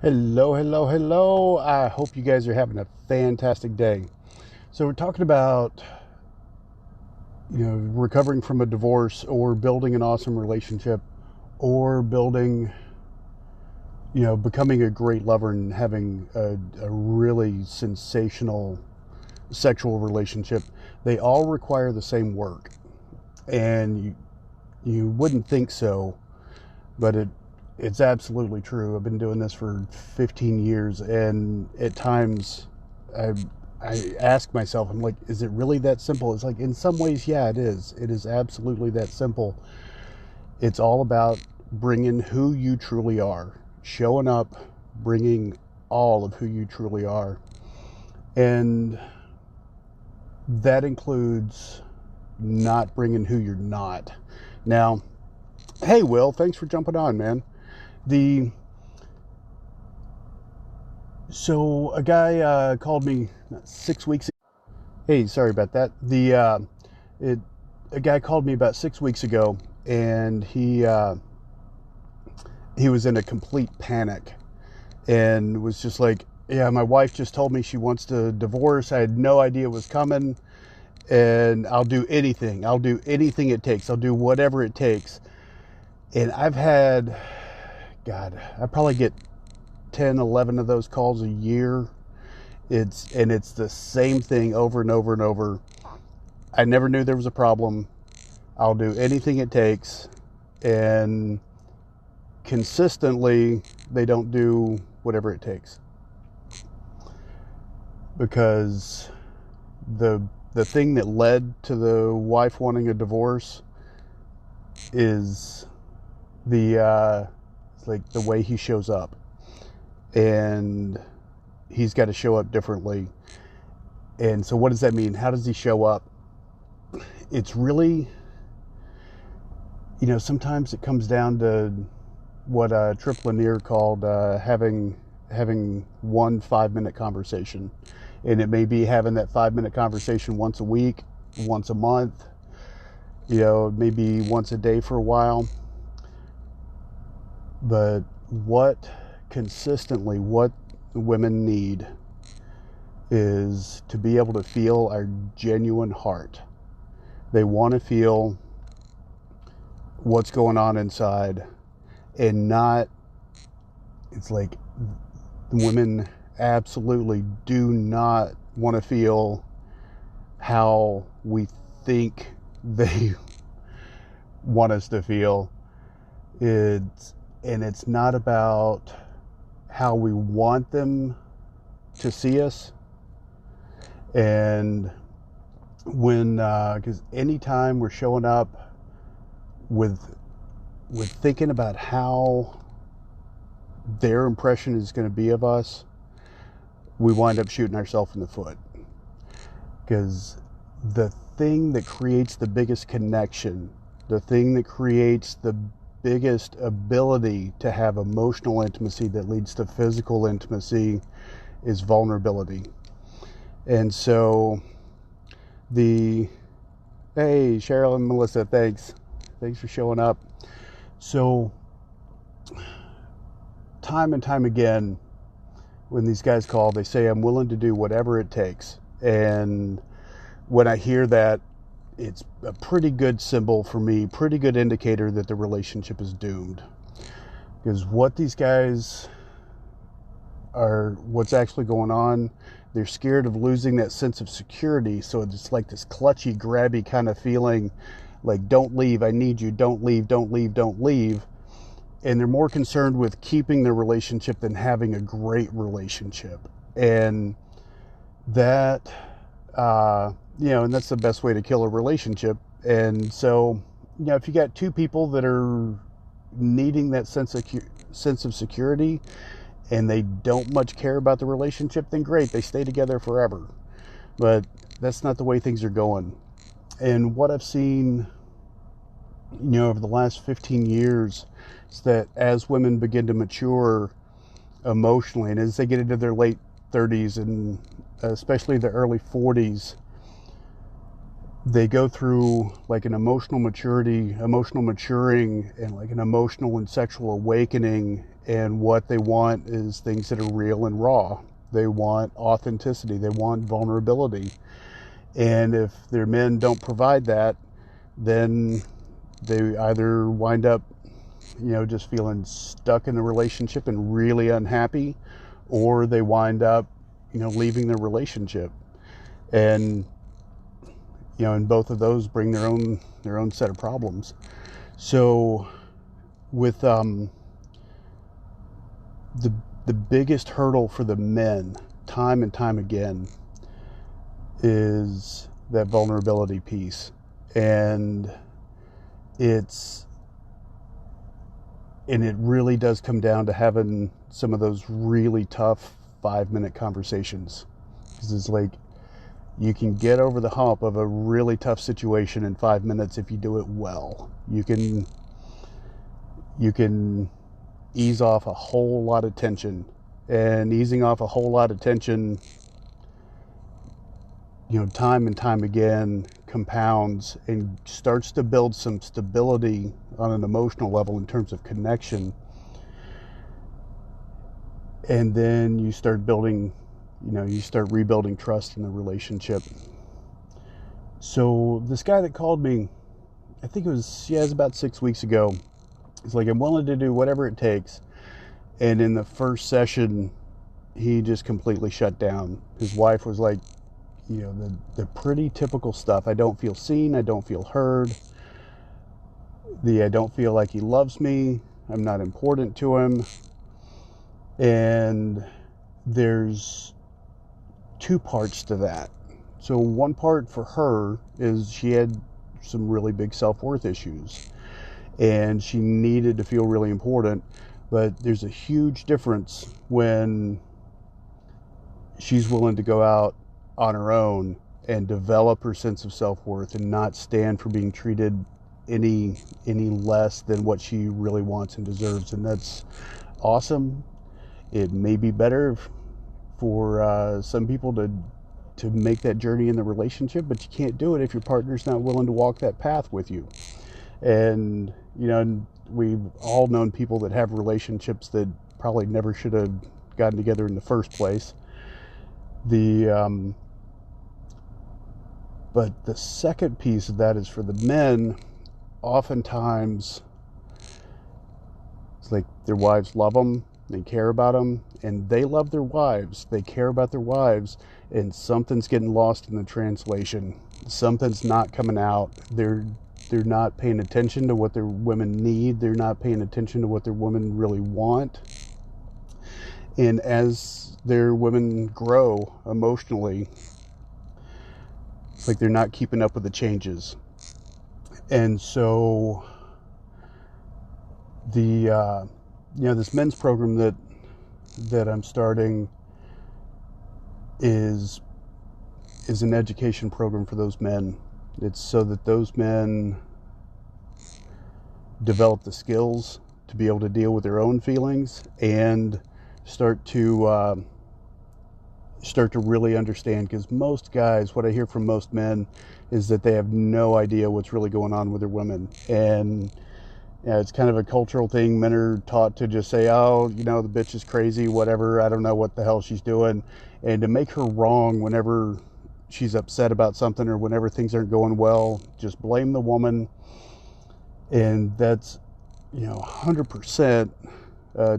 Hello. I hope you guys are having a fantastic day. So we're talking about, recovering from a divorce or building an awesome relationship or building, becoming a great lover and having a really sensational sexual relationship. They all require the same work. And you wouldn't think so, but it's absolutely true. I've been doing this for 15 years, and at times I, I ask myself, I'm like, is it really that simple? It's like, in some ways, yeah, it is. It is absolutely that simple. It's all about bringing who you truly are, showing up, bringing all of who you truly are. And that includes not bringing who you're not. Now, hey, Will, thanks for jumping on, man. The So a guy called me 6 weeks ago. Hey, sorry about that. A guy called me about 6 weeks ago, and he was in a complete panic and was just like, yeah, my wife just told me she wants to divorce. I had no idea it was coming, and I'll do anything. I'll do anything it takes. I'll do whatever it takes. And I probably get 10, 11 of those calls a year. It's the same thing over and over and over. I never knew there was a problem. I'll do anything it takes. And consistently, they don't do whatever it takes. Because the thing that led to the wife wanting a divorce is it's like the way he shows up. And he's got to show up differently. And so what does that mean? How does he show up? It's really, sometimes it comes down to what Trip Lanier called having 1 5-minute conversation. And it may be having that 5-minute conversation once a week, once a month, maybe once a day for a while. But what women need is to be able to feel our genuine heart. They want to feel what's going on inside, and it's like women absolutely do not want to feel how we think they want us to feel. It's not about how we want them to see us. And because anytime we're showing up with thinking about how their impression is going to be of us, we wind up shooting ourselves in the foot. Because the thing that creates the biggest connection, the thing that creates the biggest ability to have emotional intimacy that leads to physical intimacy is vulnerability. And so hey, Cheryl and Melissa, thanks for showing up. So time and time again, when these guys call, they say, I'm willing to do whatever it takes. And when I hear that, it's a pretty good symbol for me, pretty good indicator that the relationship is doomed. Because what these guys what's actually going on, they're scared of losing that sense of security. So it's like this clutchy, grabby kind of feeling, like, don't leave, I need you, don't leave. And they're more concerned with keeping the relationship than having a great relationship. And that, and that's the best way to kill a relationship. And so, if you got two people that are needing that sense of security and they don't much care about the relationship, then great, they stay together forever. But that's not the way things are going. And what I've seen, over the last 15 years is that as women begin to mature emotionally, and as they get into their late 30s and especially the early 40s, they go through like an emotional maturing, and like an emotional and sexual awakening. And what they want is things that are real and raw. They want authenticity. They want vulnerability. And if their men don't provide that, then they either wind up, just feeling stuck in the relationship and really unhappy, or they wind up, leaving the relationship. And, and both of those bring their own set of problems. So with the biggest hurdle for the men, time and time again, is that vulnerability piece. And it really does come down to having some of those really tough 5-minute conversations. Because it's like, you can get over the hump of a really tough situation in 5 minutes if you do it well. You can ease off a whole lot of tension, and easing off a whole lot of tension, time and time again, compounds and starts to build some stability on an emotional level in terms of connection. And then you start building, you start rebuilding trust in the relationship. So this guy that called me, I think it was about 6 weeks ago, he's like, I'm willing to do whatever it takes. And in the first session, he just completely shut down. His wife was like, the pretty typical stuff. I don't feel seen. I don't feel heard. I don't feel like he loves me. I'm not important to him. And there's 2 parts to that. So one part for her is she had some really big self-worth issues, and she needed to feel really important. But there's a huge difference when she's willing to go out on her own and develop her sense of self-worth and not stand for being treated any less than what she really wants and deserves. And that's awesome. It may be better for some people to make that journey in the relationship, but you can't do it if your partner's not willing to walk that path with you. And we've all known people that have relationships that probably never should have gotten together in the first place. But the second piece of that is for the men. Oftentimes, it's like their wives love them, they care about them, and they love their wives, they care about their wives, and something's getting lost in the translation. Something's not coming out. They're not paying attention to what their women need. They're not paying attention to what their women really want. And as their women grow emotionally, it's like they're not keeping up with the changes. And so this men's program that I'm starting is an education program for those men. It's so that those men develop the skills to be able to deal with their own feelings and start to really understand. Because most guys, what I hear from most men is that they have no idea what's really going on with their women. And it's kind of a cultural thing. Men are taught to just say, oh, the bitch is crazy, whatever, I don't know what the hell she's doing. And to make her wrong whenever she's upset about something or whenever things aren't going well, just blame the woman. And that's 100%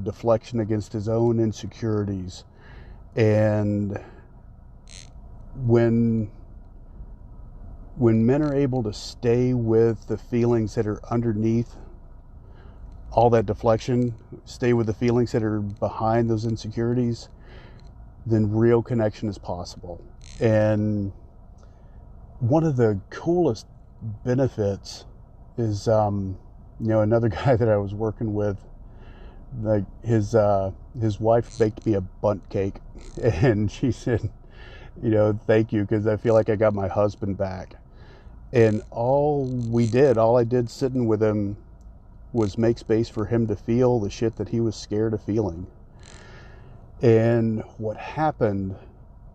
deflection against his own insecurities. And when men are able to stay with the feelings that are underneath all that deflection, stay with the feelings that are behind those insecurities, then real connection is possible. And one of the coolest benefits is, another guy that I was working with, like his wife baked me a bundt cake, and she said, thank you, because I feel like I got my husband back. And all I did sitting with him was make space for him to feel the shit that he was scared of feeling. And what happened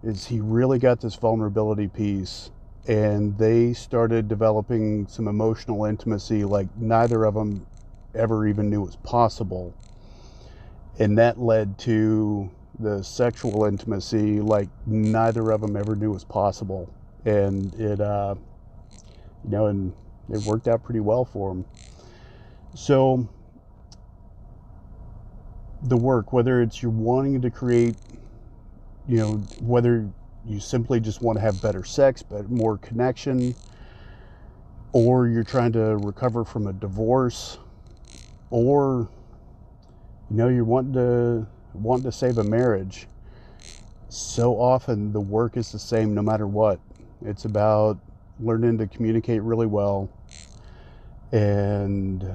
is he really got this vulnerability piece, and they started developing some emotional intimacy like neither of them ever even knew was possible. And that led to the sexual intimacy like neither of them ever knew was possible. And and it worked out pretty well for them. So the work, whether it's you're wanting to create, whether you simply just want to have better sex, but more connection, or you're trying to recover from a divorce, or you're wanting to save a marriage. So often the work is the same no matter what. It's about learning to communicate really well and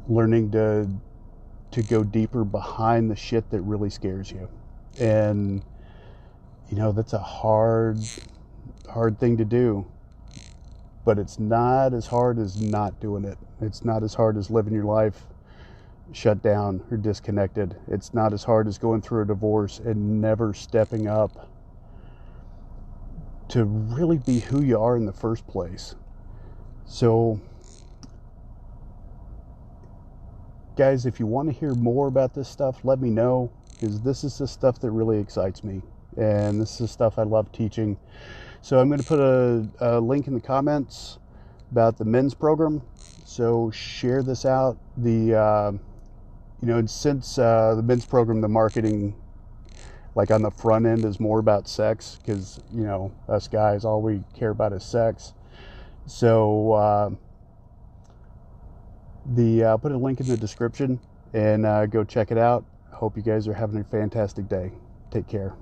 learning to go deeper behind the shit that really scares you. And that's a hard thing to do, but it's not as hard as not doing it. It's not as hard as living your life shut down or disconnected. It's not as hard as going through a divorce and never stepping up to really be who you are in the first place. So guys, if you want to hear more about this stuff, let me know, because this is the stuff that really excites me, and this is the stuff I love teaching. So I'm going to put a link in the comments about the men's program. So share this out. Since the men's program, the marketing, like on the front end, is more about sex, because us guys, all we care about is sex. So I'll put a link in the description, and go check it out. Hope you guys are having a fantastic day. Take care.